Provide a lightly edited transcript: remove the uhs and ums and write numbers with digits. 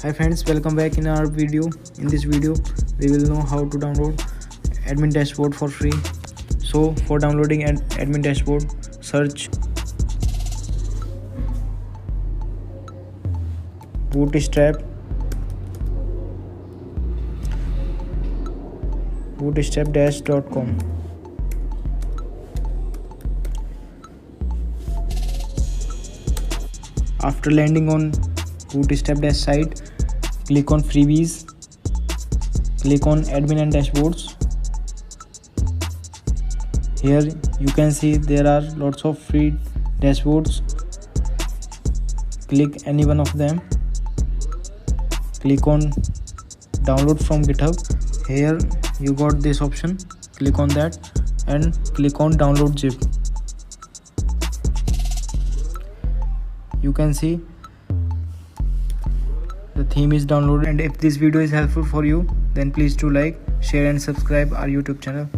Hi friends, welcome back in our video. In this video we will know how to download admin dashboard for free. So for downloading an admin dashboard, search bootstrap-com. After landing on Bootstrap dash site, click on freebies, click on admin and dashboards. Here you can see there are lots of free dashboards. Click any one of them. Click on download from GitHub. Here you got this option. Click on that and click on download zip. You can see the theme is downloaded. And if this video is helpful for you, then please do like, share and subscribe our YouTube channel.